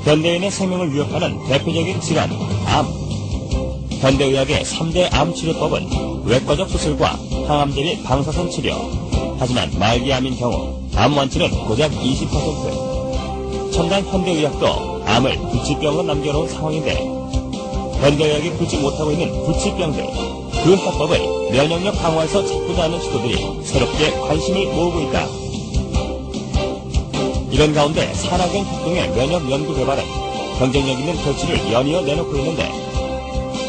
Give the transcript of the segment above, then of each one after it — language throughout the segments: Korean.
현대인의 생명을 위협하는 대표적인 질환, 암. 현대의학의 3대 암 치료법은 외과적 수술과 항암제 및 방사선 치료. 하지만 말기암인 경우 암 완치는 고작 20%. 첨단 현대의학도 암을 불치병으로 남겨놓은 상황인데 현대의학이 풀지 못하고 있는 불치병들, 그 해법을 면역력 강화에서 찾고자 하는 시도들이 새롭게 관심을 모으고 있다. 이런 가운데 산학연 협동의 면역 연구 개발은 경쟁력 있는 결실을 연이어 내놓고 있는데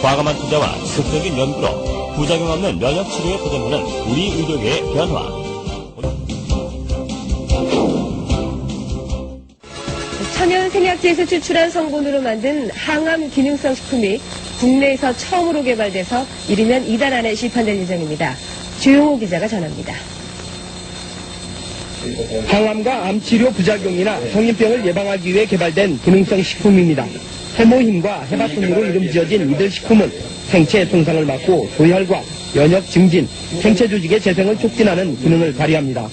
과감한 투자와 지속적인 연구로 부작용 없는 면역 치료에 도전하는 우리 의료계의 변화. 천연 생약제에서 추출한 성분으로 만든 항암 기능성 식품이 국내에서 처음으로 개발돼서 이르면 이달 안에 시판될 예정입니다. 주용호 기자가 전합니다. 항암과 암치료 부작용이나 성인병을 예방하기 위해 개발된 기능성 식품입니다. 해모힘과 해바손으로 이름 지어진 이들 식품은 생체 손상을 막고 조혈과 면역 증진, 생체 조직의 재생을 촉진하는 기능을 발휘합니다.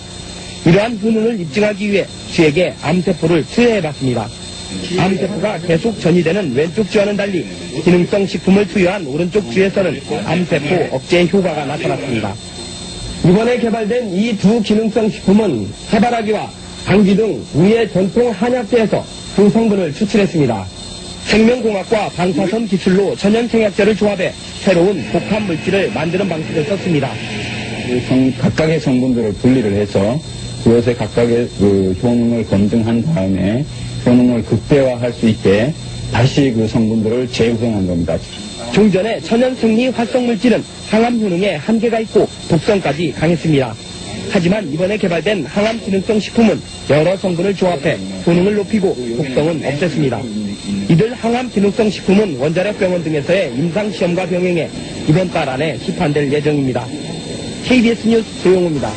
이러한 효능을 입증하기 위해 쥐에게 암세포를 투여해봤습니다. 암세포가 계속 전이되는 왼쪽 쥐와는 달리 기능성 식품을 투여한 오른쪽 쥐에서는 암세포 억제 효과가 나타났습니다. 이번에 개발된 이 두 기능성 식품은 해바라기와 당귀 등 우리의 전통 한약재에서 그 성분을 추출했습니다. 생명공학과 방사선 기술로 천연생약제를 조합해 새로운 복합 물질을 만드는 방식을 썼습니다. 각각의 성분들을 분리를 해서 그것의 각각의 효능을 검증한 다음에 효능을 극대화할 수 있게 다시 그 성분들을 재구성한 겁니다. 종전의 천연생리 활성물질은 항암 효능에 한계가 있고 독성까지 강했습니다. 하지만 이번에 개발된 항암 기능성 식품은 여러 성분을 조합해 효능을 높이고 독성은 없앴습니다. 이들 항암 기능성 식품은 원자력 병원 등에서의 임상시험과 병행해 이번 달 안에 시판될 예정입니다. KBS 뉴스 조용호입니다.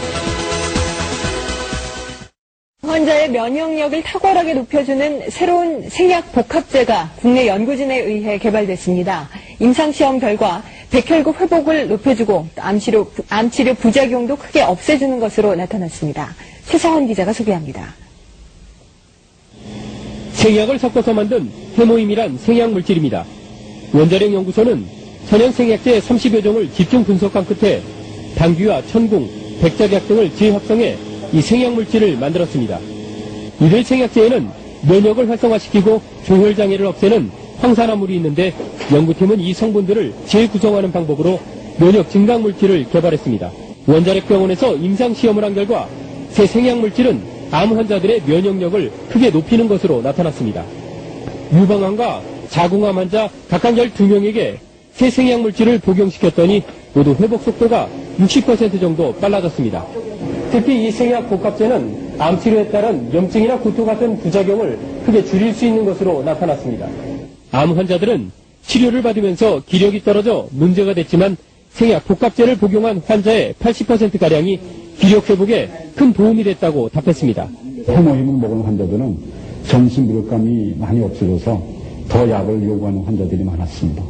환자의 면역력을 탁월하게 높여주는 새로운 생약 복합제가 국내 연구진에 의해 개발됐습니다. 임상시험 결과 백혈구 회복을 높여주고 암치료 부작용도 크게 없애주는 것으로 나타났습니다. 최상원 기자가 소개합니다. 생약을 섞어서 만든 해모임이란 생약물질입니다. 원자력 연구소는 천연생약제 30여 종을 집중 분석한 끝에 당귀와 천궁, 백작약 등을 재합성해 이 생약물질을 만들었습니다. 이들 생약제에는 면역을 활성화시키고 조혈장애를 없애는 황산화물이 있는데 연구팀은 이 성분들을 재구성하는 방법으로 면역 증강물질을 개발했습니다. 원자력 병원에서 임상시험을 한 결과 새 생약물질은 암 환자들의 면역력을 크게 높이는 것으로 나타났습니다. 유방암과 자궁암 환자 각각 12명에게 새 생약물질을 복용시켰더니 모두 회복 속도가 60% 정도 빨라졌습니다. 특히 이 생약 복합제는 암치료에 따른 염증이나 구토 같은 부작용을 크게 줄일 수 있는 것으로 나타났습니다. 암 환자들은 치료를 받으면서 기력이 떨어져 문제가 됐지만 생약 복합제를 복용한 환자의 80%가량이 기력 회복에 큰 도움이 됐다고 답했습니다. 해모힘을 먹은 환자들은 전신 무력감이 많이 없어져서 더 약을 요구하는 환자들이 많았습니다.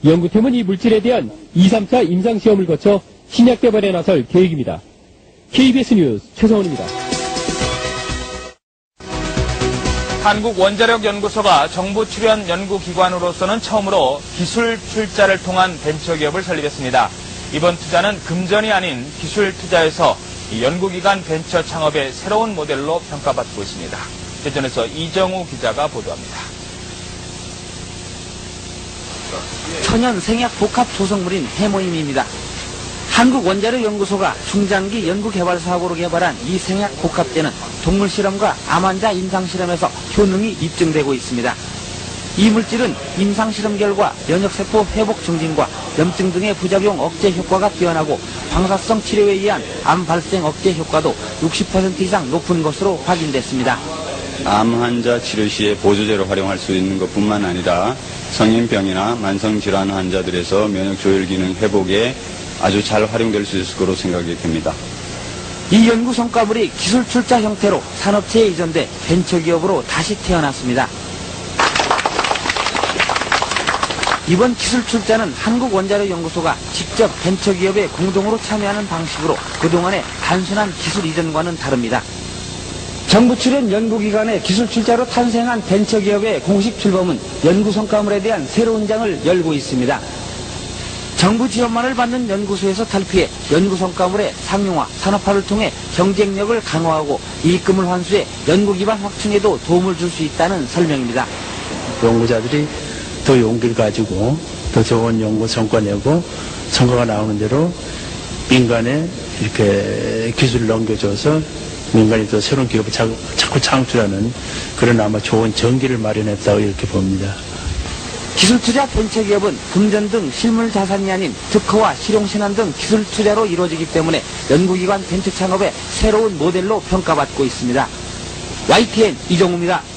연구팀은 이 물질에 대한 2, 3차 임상시험을 거쳐 신약 개발에 나설 계획입니다. KBS 뉴스 최성원입니다. 한국원자력연구소가 정부 출연 연구기관으로서는 처음으로 기술 출자를 통한 벤처기업을 설립했습니다. 이번 투자는 금전이 아닌 기술 투자에서 연구기관 벤처 창업의 새로운 모델로 평가받고 있습니다. 대전에서 이정우 기자가 보도합니다. 천연 생약 복합 조성물인 해모임입니다. 한국원자력연구소가 중장기 연구개발 사업으로 개발한 이 생약 복합제는 동물 실험과 암 환자 임상 실험에서 효능이 입증되고 있습니다. 이 물질은 임상 실험 결과 면역세포 회복 증진과 염증 등의 부작용 억제 효과가 뛰어나고 방사성 치료에 의한 암 발생 억제 효과도 60% 이상 높은 것으로 확인됐습니다. 암 환자 치료 시에 보조제로 활용할 수 있는 것뿐만 아니라 성인병이나 만성질환 환자들에서 면역 조절 기능 회복에 아주 잘 활용될 수 있을 거로 생각이 됩니다. 이 연구 성과물이 기술 출자 형태로 산업체에 이전돼 벤처기업으로 다시 태어났습니다. 이번 기술 출자는 한국원자력연구소가 직접 벤처기업에 공동으로 참여하는 방식으로 그동안의 단순한 기술 이전과는 다릅니다. 정부 출연 연구기관의 기술 출자로 탄생한 벤처기업의 공식 출범은 연구 성과물에 대한 새로운 장을 열고 있습니다. 정부 지원만을 받는 연구소에서 탈피해 연구 성과물의 상용화, 산업화를 통해 경쟁력을 강화하고 이익금을 환수해 연구 기반 확충에도 도움을 줄 수 있다는 설명입니다. 연구자들이 더 용기를 가지고 더 좋은 연구 성과 내고 성과가 나오는 대로 민간에 이렇게 기술을 넘겨줘서 민간이 또 새로운 기업을 자꾸 창출하는 그런 아마 좋은 전기를 마련했다고 이렇게 봅니다. 기술투자 벤처기업은 금전 등 실물 자산이 아닌 특허와 실용신안 등 기술 투자로 이루어지기 때문에 연구기관 벤처 창업의 새로운 모델로 평가받고 있습니다. YTN 이종우입니다.